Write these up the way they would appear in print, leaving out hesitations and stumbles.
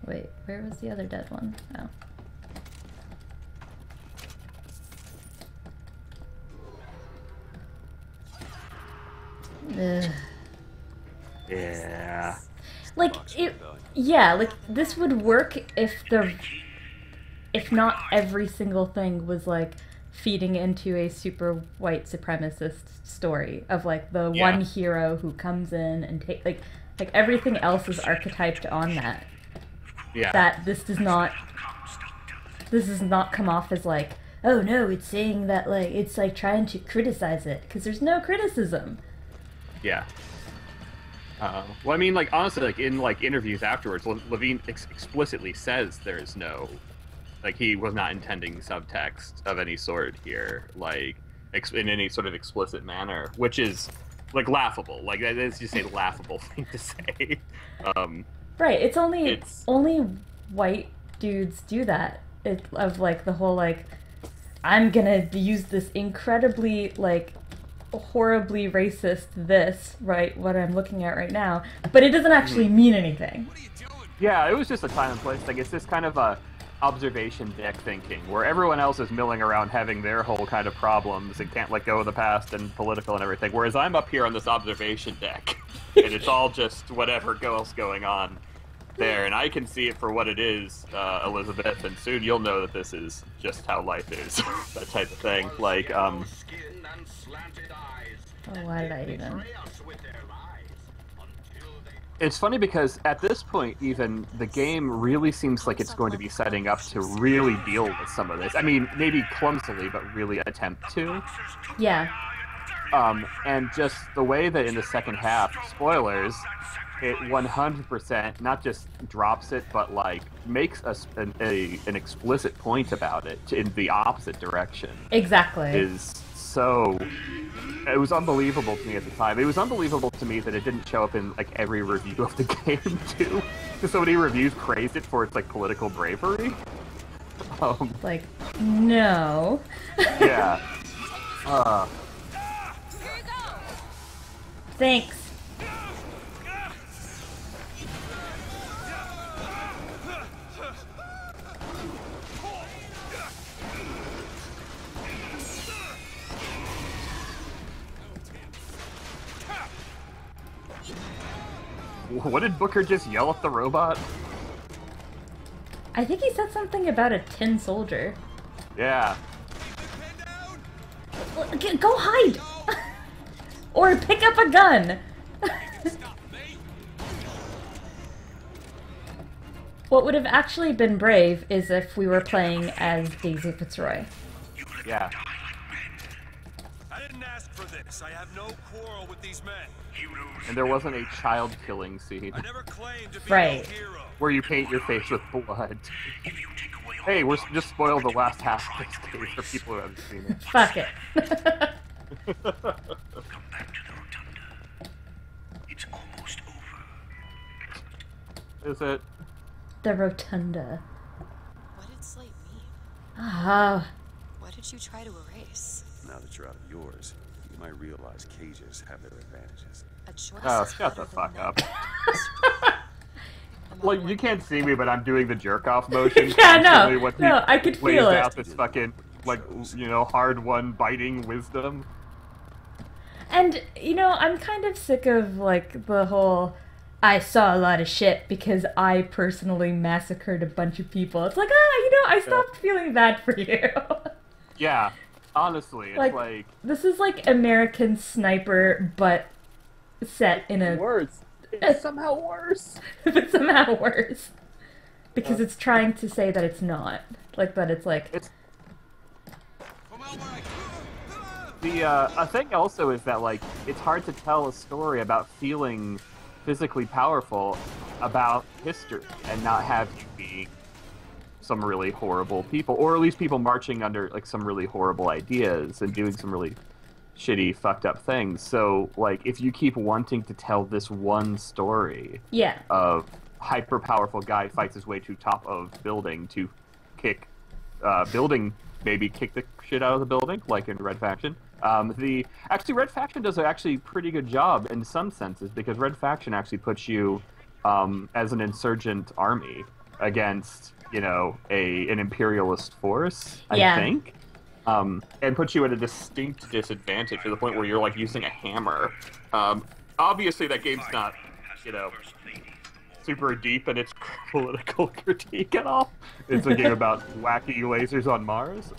Wait, where was the other dead one? Oh. Ugh. Yeah. Like, yeah, like, this would work if not every single thing was, like, feeding into a super white supremacist story of, like, the one hero who comes in and like, everything else is archetyped on that. Yeah. That this does not come off as, like, oh no, it's saying that, like, it's, like, trying to criticize it, because there's no criticism. Yeah. Well, I mean, like, honestly, like, in, like, interviews afterwards, Levine explicitly says there's no, like, he was not intending subtext of any sort here, like, in any sort of explicit manner, which is, like, laughable. Like, that is just a laughable thing to say. Right, it's only white dudes do that. Of, like, the whole, like, I'm gonna use this incredibly, like, horribly racist right, what I'm looking at right now, but it doesn't actually mean anything. Yeah, it was just a time and place thing. It's this kind of a observation deck thinking, where everyone else is milling around having their whole kind of problems and can't let go of the past and political and everything, whereas I'm up here on this observation deck, and it's all just whatever else going on there, and I can see it for what it is, Elizabeth, and soon you'll know that this is just how life is, that type of thing. Like, oh, why did I even... It's funny because at this point, even, the game really seems like it's going to be setting up to really deal with some of this. I mean, maybe clumsily, but really attempt to. Yeah. And just the way that in the second half, spoilers, it 100% not just drops it, but, like, makes an explicit point about it in the opposite direction. Exactly. Is so... It was unbelievable to me at the time. It was unbelievable to me that it didn't show up in, like, every review of the game, too. Because so many reviews praised it for its, like, political bravery. Like, no. Yeah. Thanks. What did Booker just yell at the robot? I think he said something about a tin soldier. Yeah. Go hide! Or pick up a gun! What would have actually been brave is if we were playing as Daisy Fitzroy. Yeah. I didn't ask for this. I have no quarrel with these men. And there wasn't a child-killing scene. I never claimed to be Right. no hero. Where you paint your face with blood. Hey, we're just spoiled the last half of this game for people who haven't seen it. Fuck it. Come back to the rotunda. It's almost over. Is it? The rotunda. What did Slate mean? Ah. What did you try to erase? Now that you're out of yours, you might realize cages have their advantages. A choice. Oh, shut the fuck up. Well, you can't see me, but I'm doing the jerk-off motion. Yeah, no. No, I could feel it. Out this fucking, like, you know, hard-won biting wisdom. And, you know, I'm kind of sick of, like, the whole, I saw a lot of shit because I personally massacred a bunch of people. It's like, you know, I stopped feeling bad for you. Yeah, honestly, it's like... This is like American Sniper, but set in a... Worse. It's somehow worse. But somehow worse. Because it's trying to say that it's not. Like, that it's like... A thing also is that, like, it's hard to tell a story about feeling physically powerful about history and not have you be some really horrible people, or at least people marching under, like, some really horrible ideas and doing some really shitty, fucked up things. So, like, if you keep wanting to tell this one story of hyper-powerful guy fights his way to top of building to kick maybe kick the shit out of the building, like in Red Faction. Actually, Red Faction does a pretty good job in some senses, because Red Faction actually puts you as an insurgent army against, you know, an imperialist force, Yeah. I think. And puts you at a distinct disadvantage to the point where you're like using a hammer. Obviously that game's not, you know, super deep in its political critique at all. It's a game about wacky lasers on Mars.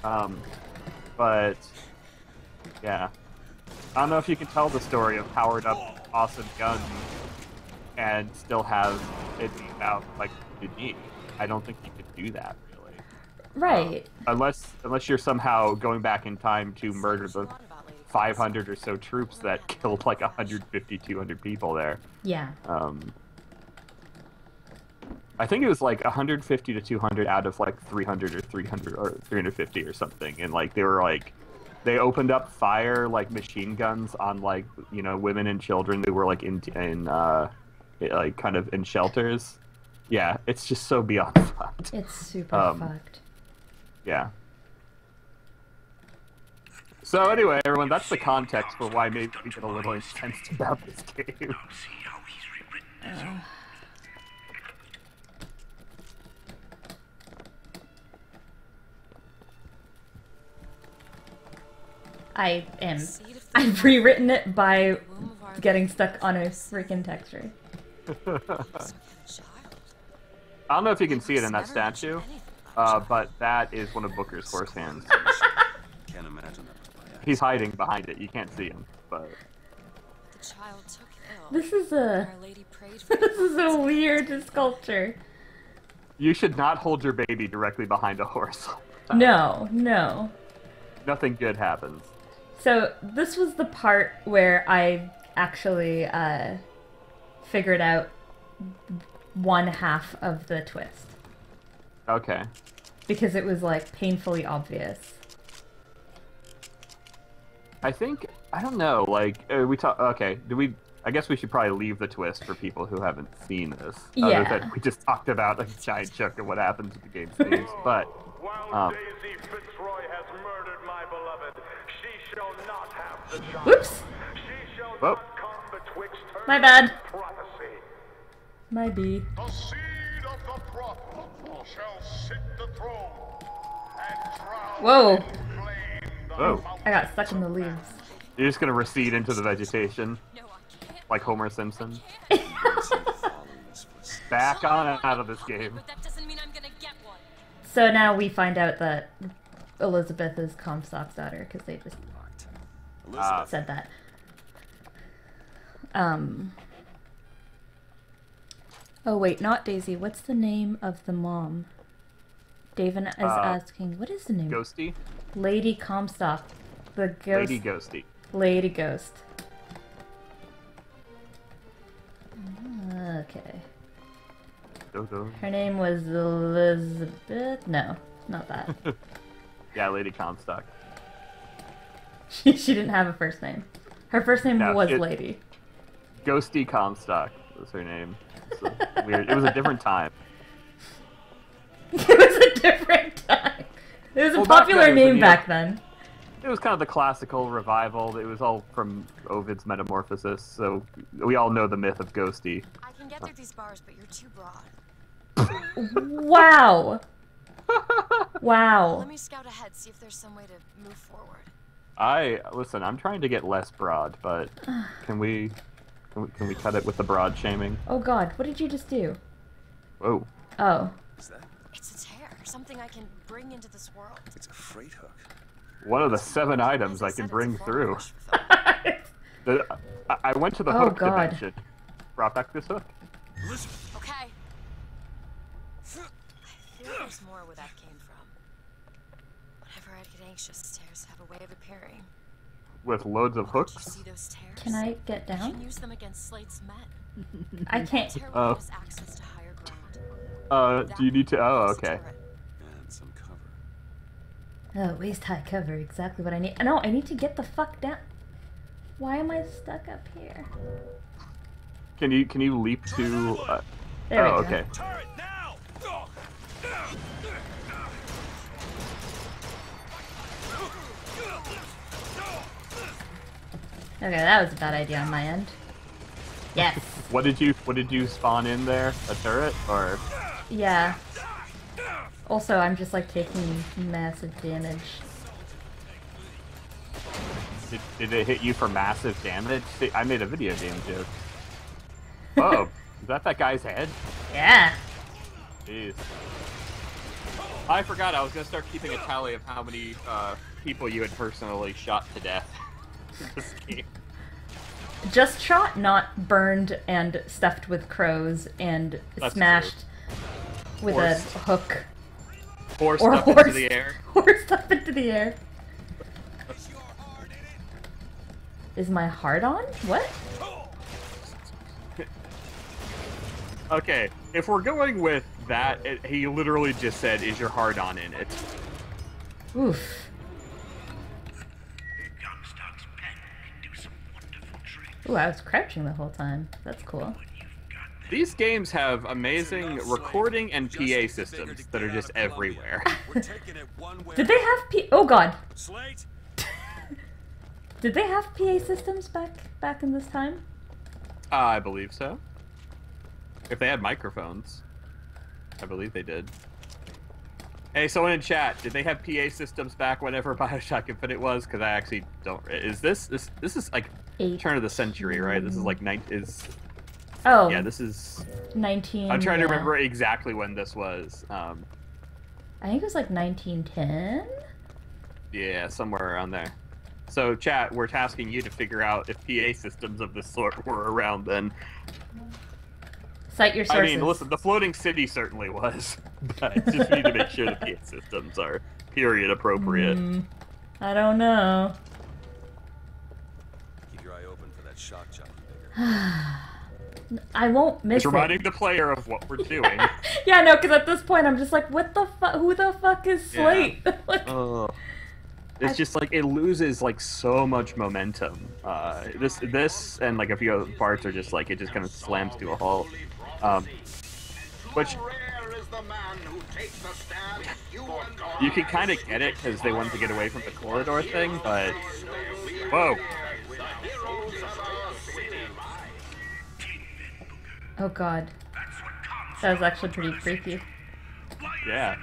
But yeah, I don't know if you can tell the story of powered up awesome guns and still have it be about like unique. I don't think you could do that really. Right. Unless you're somehow going back in time to murder the 500 or so troops that killed like 150, 200 people there. Yeah. I think it was like 150 to 200 out of like 300 or 300 or 350 or something, and like they opened up fire like machine guns on like, you know, women and children who were like in like kind of in shelters. Yeah, it's just so beyond fucked. It's super fucked. Yeah. So anyway, everyone, that's the context for why maybe we get a little intense about this game. I've rewritten it by getting stuck on a freaking texture. I don't know if you can see it in that statue, but that is one of Booker's horse hands. Can't imagine that. He's hiding behind it. You can't see him, but The child took ill. This is a Our Lady prayed for this is a weird sculpture. you should not hold your baby directly behind a horse. No, no. Nothing good happens. So this was the part where I actually figured out one half of the twist. Okay. Because it was like painfully obvious. I think, I don't know, like, okay, I guess we should probably leave the twist for people who haven't seen this. Yeah. Other than we just talked about a giant chunk of what happens at the game's themes, but, While Daisy Fitzroy has murdered my beloved, she shall not have the child. Whoops! She shall Whoa. not come betwixt her My bad. and prophecy. My B. The seed of the prophet shall sit the throne and drown Whoa. in flame the Whoa. mountain. I got stuck in the leaves. you're just gonna recede into the vegetation, No, I can't. like Homer Simpson. Following his footsteps. Back on out of this game. But that doesn't mean I'm gonna get one. So now we find out that Elizabeth is Comstock's daughter because they just Elizabeth, said that. Oh wait, not Daisy. What's the name of the mom? David is asking, what is the name? Ghosty? Lady Comstock. The ghost. Lady Ghosty. Lady Ghost. Okay. Do-do. Her name was Elizabeth? No, not that. Yeah, Lady Comstock. she didn't have a first name. Her first name No, was it- Lady. Ghosty Comstock was her name. Weird. It was a different time. It was a different time. It was a Well, back popular then it was name a- back then. It was kind of the classical revival. It was all from Ovid's Metamorphosis, so we all know the myth of Ghosty. I can get through these bars, but you're too broad. Wow. Wow. Let me scout ahead, see if there's some way to move forward. Listen, I'm trying to get less broad, but can we cut it with the broad shaming? Oh god, what did you just do? Whoa. Oh. is that? It's a tear, something I can bring into this world. It's a freight hook. One of the 7 items I can bring through. I went to the Oh, hook God. dimension. Brought back this hook. Okay. I feel there's more where that came from. Whenever I get anxious, tears have a way of appearing. With loads of You hooks. see those tears? Can I get You can down? use them against Slate's men. I can't. Tear Oh. will give us access to higher ground. Do you need to? Oh, That is a okay. turret. And some cover. Oh, waist high cover, exactly what I need. No, I need to get the fuck down. Why am I stuck up here? Can you leap to? There we oh, go. okay. Turret now! Okay, that was a bad idea on my end. Yes. What did you spawn in there? A turret or? Yeah. Also, I'm just like taking massive damage. Did it hit you for massive damage? See, I made a video game joke. Oh, is that guy's head? Yeah. Jeez. I forgot I was gonna start keeping a tally of how many people you had personally shot to death in this game. Just shot, not burned and stuffed with crows and That's smashed with Horsed. a hook. Forced Or up horse. into the air. Horsed up into the air. Is my heart on? What? Okay, if we're going with that, he literally just said, "Is your heart on in it?" Oof. Comstock's pen can do some wonderful tricks. Ooh, I was crouching the whole time. That's cool. These games have amazing recording and PA systems that are just everywhere. Did they have Oh god. Slate? Did they have PA systems back in this time? I believe so. If they had microphones, I believe they did. Hey, someone in chat, did they have PA systems back whenever BioShock Infinite was? Because I actually don't. Is this is like turn of the century, right? This is like Oh. Yeah, this is 19. I'm trying to remember exactly when this was. I think it was like 1910. Yeah, somewhere around there. So, chat, we're tasking you to figure out if PA systems of this sort were around then. Cite your sources. I mean, listen, the floating city certainly was, but just need to make sure the PA systems are period appropriate. I don't know. Keep your eye open for that shock jockey. I won't miss It's reminding it. the player of what we're doing. Yeah, no, because at this point I'm just like, what the fuck? Who the fuck is Slate? Like, It's just like it loses like so much momentum. This and like a few other parts are just like it just kind of slams to a halt. Which you can kind of get it because they wanted to get away from the corridor thing, but whoa. oh god. That was actually pretty freaky. Yeah.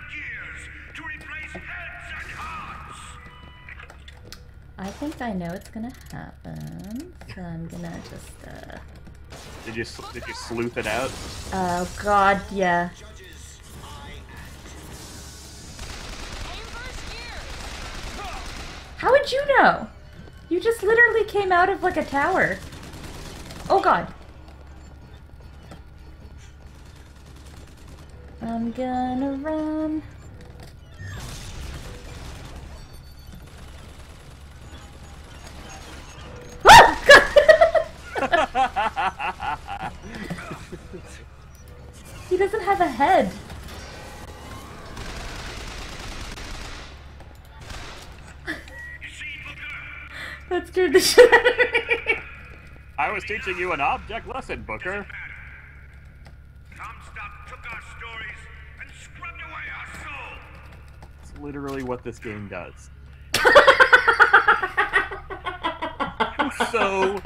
I think I know what's gonna happen, so I'm gonna just, Did you sleuth it out? oh god, yeah. How would you know? You just literally came out of like a tower. Oh god. I'm gonna run. He doesn't have a head. That scared the shit out of me. I was teaching you an object lesson, Booker. Comstock took our stories and scrubbed away our soul. It's literally what this game does. So,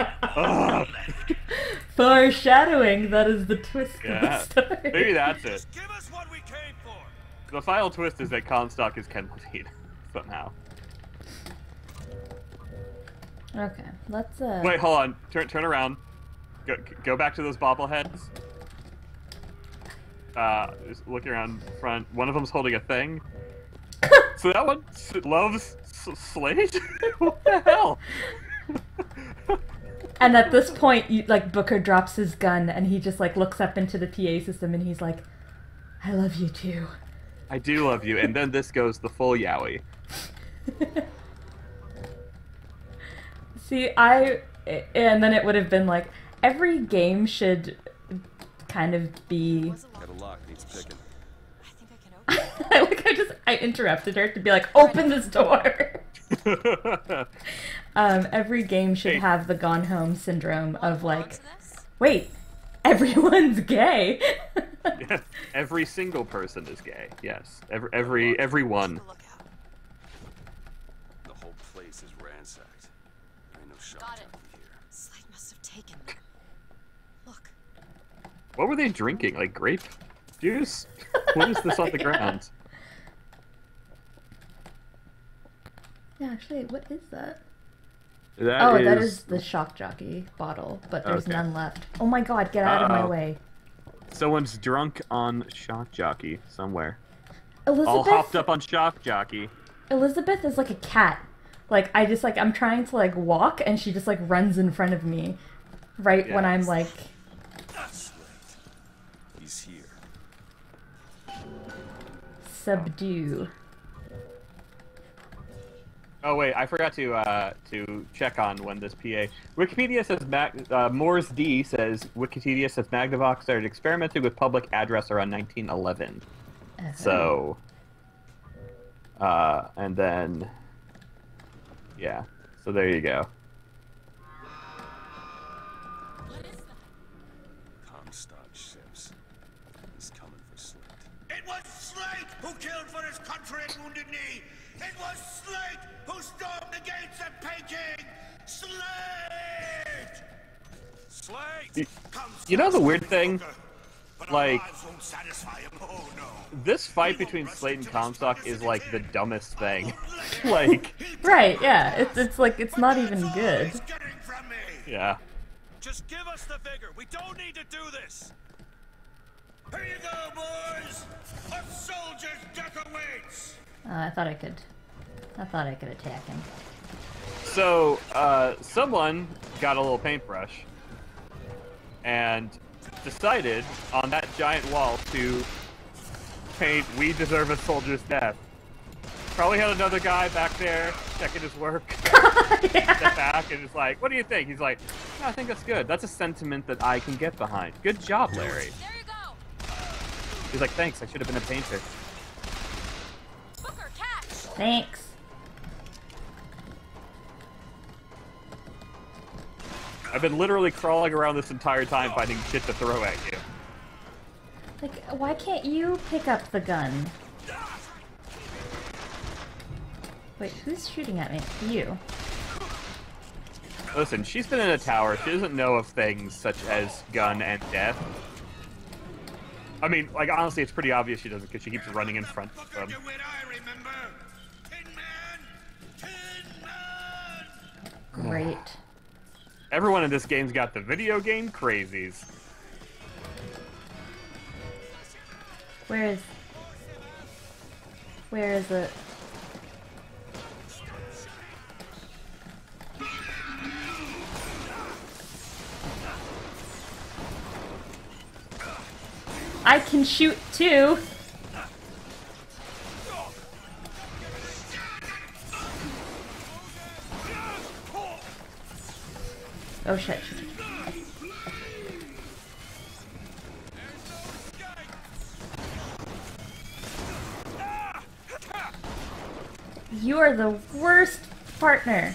foreshadowing. That is the twist yeah, of the story. maybe that's it. Give us what we came for. The final twist is that Comstock is Ken Levine somehow. Okay, let's Wait, hold on. Turn around. Go back to those bobbleheads. Just look around front. One of them's holding a thing. So that one loves Slate? What the hell? And at this point, like Booker drops his gun and he just like looks up into the PA system and he's like, "I love you too." I do love you. And then this goes the full yaoi. See, and then it would have been like, every game should kind of be. Got a lock, needs picking. I think I can open it. I interrupted her to be like, "Open this door." Every game should have the Gone Home syndrome of like, wait, everyone's gay. Yeah, every single person is gay. Yes, everyone. The whole place is ransacked. There ain't no shock Got it. jockey here. Slate must have taken them. Look. What were they drinking? Like grape juice? What is this on the ground? Yeah, actually, what is that? That is the shock jockey bottle, but there's Okay. none left. Oh my god, get out of my way. Someone's drunk on shock jockey somewhere. Elizabeth, All hopped up on shock jockey. Elizabeth is like a cat. Like, I'm trying to, like, walk, and she just, like, runs in front of me. Right when I'm, like... He's here. Subdue. Oh wait, I forgot to check on when this PA. Wikipedia says Morse D says Wikipedia says Magnavox started experimenting with public address around 1911. So, and then, yeah. So there you go. Comstock ships. He's coming for Slate. It was Slate who killed for his country at Wounded Knee. It was Slate who stormed the gates at Peking. Slate! Slate! You know the weird thing? Like, Won't satisfy him. Oh, no. this fight between Slate and Comstock is like the dumbest thing. Like, Right, yeah. It's like, it's not even good. He's getting from me. yeah. Just give us the vigor. We don't need to do this. Here you go, boys. A soldier's death awaits. I thought I could attack him. So, someone got a little paintbrush and decided on that giant wall to paint "We deserve a soldier's death." Probably had another guy back there checking his work. Yeah. Step back and is like, "What do you think?" He's like, "No, I think that's good. That's a sentiment that I can get behind. Good job, Larry." There you go. He's like, "Thanks. I should have been a painter." Booker, catch. Thanks. I've been literally crawling around this entire time finding shit to throw at you. Like, why can't you pick up the gun? Wait, who's shooting at me? You. Listen, she's been in a tower. She doesn't know of things such as gun and death. I mean, like, honestly, it's pretty obvious she doesn't because she keeps running in front of them. Do it, I remember. Tin Man! Tin Man! Great. Everyone in this game's got the video game crazies. Where is it? I can shoot too. Oh shit. You are the worst partner.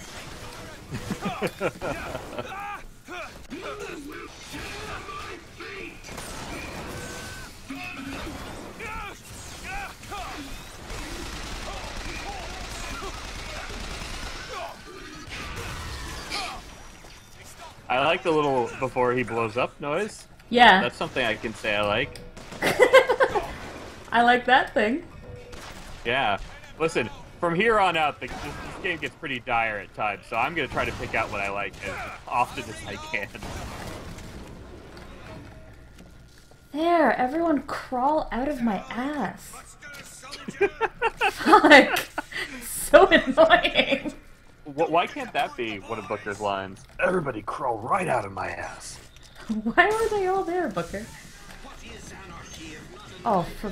I like the little before he blows up noise. Yeah. That's something I can say I like. I like that thing. Yeah. Listen, from here on out, this game gets pretty dire at times, so I'm going to try to pick out what I like as often as I can. There, everyone crawl out of my ass. Fuck. So annoying. Why can't that be one of Booker's lines? Everybody crawl right out of my ass. Why were they all there, Booker? Oh, for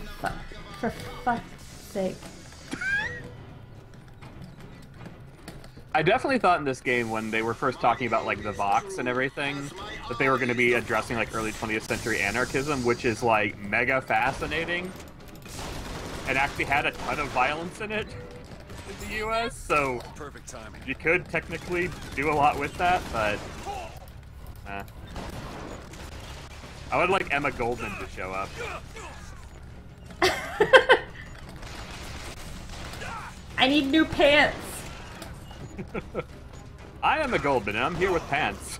fuck's sake. I definitely thought in this game when they were first talking about like the Vox and everything that they were going to be addressing like early 20th century anarchism, which is like mega fascinating and actually had a ton of violence in it in the US, so Perfect timing. you could technically do a lot with that, but I would like Emma Goldman to show up. I need new pants. I am a Goldman, and I'm here with pants.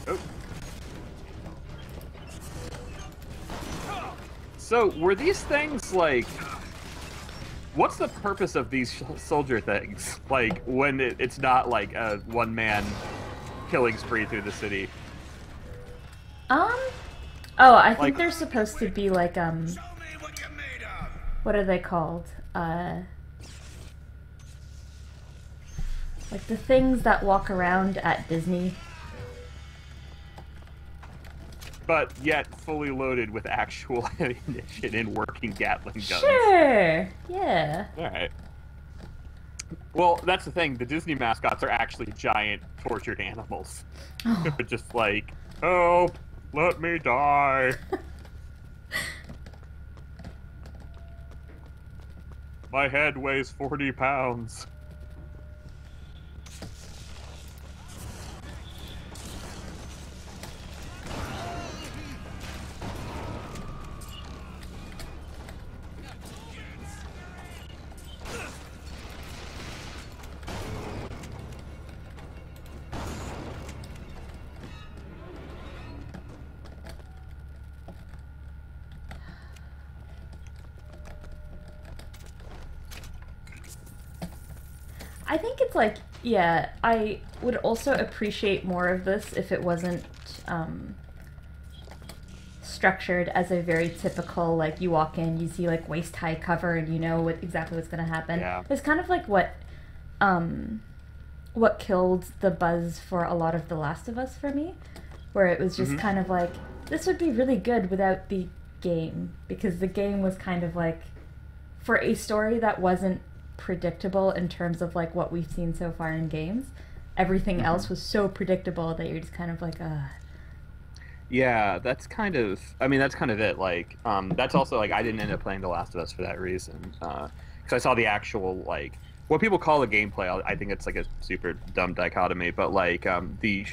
Oh. So, were these things, like... What's the purpose of these soldier things? Like, when it's not, like, a one-man killing spree through the city? Oh, I think they're supposed to be, like, Show me what you're made of. what are they called? Like the things that walk around at Disney. But yet fully loaded with actual ammunition and working Gatling guns. Sure! Yeah. Alright. Well, that's the thing. The Disney mascots are actually giant tortured animals. Oh. Just like, help! Let me die! My head weighs 40 pounds. I think it's like, yeah, I would also appreciate more of this if it wasn't structured as a very typical, like, you walk in, you see, like, waist-high cover, and you know exactly what's going to happen. Yeah. It's kind of like what killed the buzz for a lot of The Last of Us for me, where it was just kind of like, this would be really good without the game, because the game was kind of like, for a story that wasn't predictable in terms of like what we've seen so far in games, everything else was so predictable that you're just kind of like, Yeah, that's kind of, I mean, that's kind of it. Like, that's also, like, I didn't end up playing The Last of Us for that reason. Because I saw the actual, like, what people call the gameplay, I think it's, like, a super dumb dichotomy, but, like, the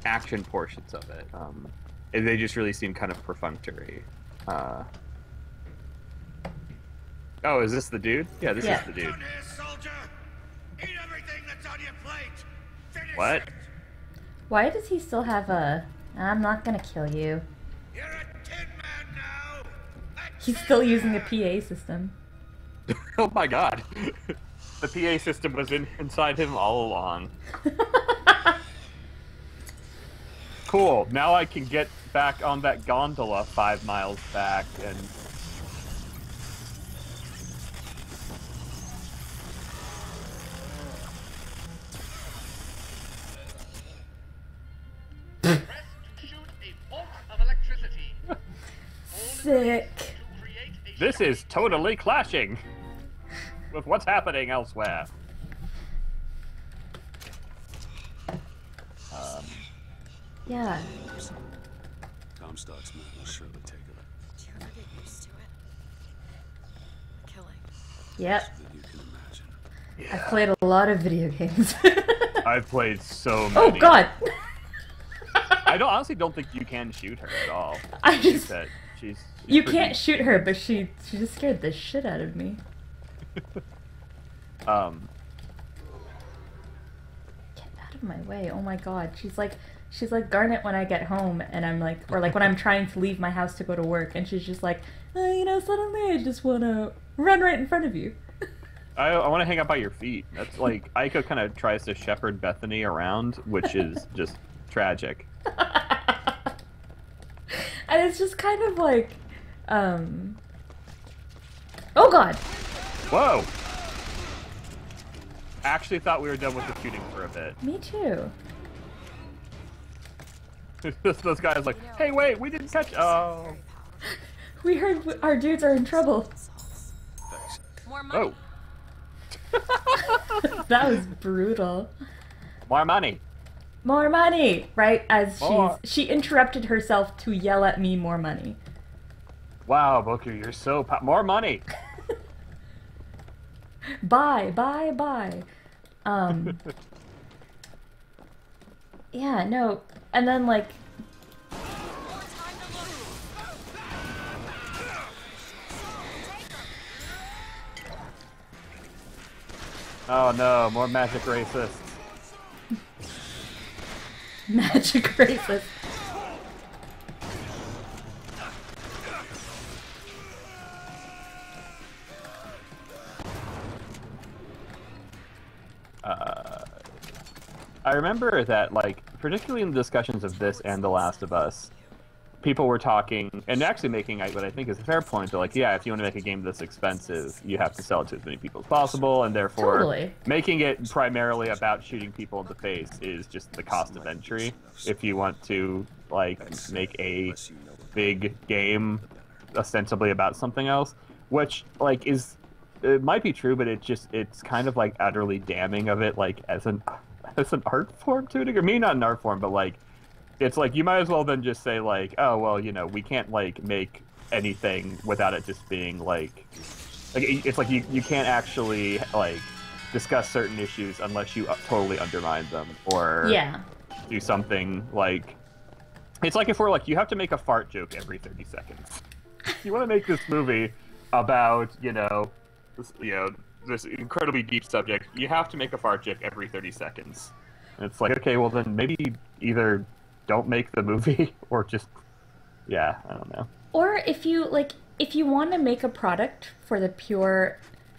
action portions of it, they just really seem kind of perfunctory. Oh, is this the dude? Yeah, this is the dude. Down here, soldier. Eat everything that's on your plate. Finish What? it. why does he still have a, I'm not gonna kill you. You're a tin man now. A He's tin still using the man. PA system. Oh my god. The PA system was inside him all along. Cool, now I can get back on that gondola 5 miles back and... Press to shoot a bolt of electricity. Sick. To create a This is totally clashing with what's happening elsewhere. Yeah. Comstock's men will surely take it. Do you ever get used to it? Killing. Yep. That you can imagine. I've played a lot of video games. I've played so many. Oh god! I honestly don't think you can shoot her at all. I just... She's You pretty- can't shoot her, but she just scared the shit out of me. Get out of my way. Oh my god. She's like Garnet when I get home and I'm like, or like when I'm trying to leave my house to go to work and she's just like, you know, suddenly I just want to run right in front of you. I want to hang out by your feet. That's like, Aiko kind of tries to shepherd Bethany around, which is just tragic. And it's just kind of like, oh god! Whoa! Actually thought we were done with the shooting for a bit. Me too. Those guys like, hey wait, we didn't catch. Oh. We heard our dudes are in trouble. Thanks. More money. Oh. That was brutal. More money. More money, right? As More. she interrupted herself to yell at me more money. Wow, Booker, you're so more money. Bye. Yeah, no. And then like Oh no, more magic racists. magic racist. I remember that, like, particularly in the discussions of this and The Last of Us, people were talking, and actually making what I think is a fair point, they're like, yeah, if you want to make a game this expensive, you have to sell it to as many people as possible, and therefore Totally. making it primarily about shooting people in the face is just the cost of entry. If you want to, like, make a big game ostensibly about something else, which, like, it might be true, but it's kind of, like, utterly damning of it, like, as an art form to a degree. Maybe not an art form, but, like, it's like you might as well then just say, like, oh, well, you know, we can't, like, make anything without it just being, like it's like you can't actually, like, discuss certain issues unless you totally undermine them, or do something, like, it's like if we're like, you have to make a fart joke every 30 seconds. You want to make this movie about, this incredibly deep subject, you have to make a fart joke every 30 seconds. And it's like, okay, well then maybe either don't make the movie or just, I don't know. Or if you want to make a product for the pure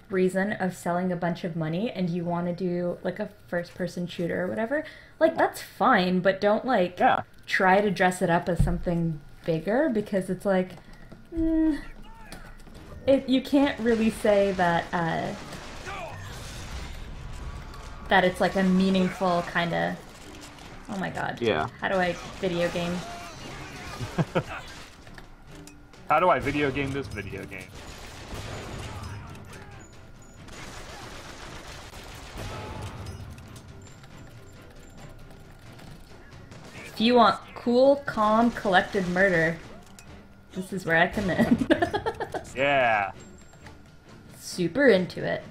reason of selling a bunch of money and you want to do, like, a first-person shooter or whatever, like, that's fine, but don't, like, try to dress it up as something bigger, because it's like, you can't really say that that it's, like, a meaningful kind of... Oh my god. Yeah. How do I video game? How do I video game this video game? If you want cool, calm, collected murder, this is where I come in. Yeah. Super into it.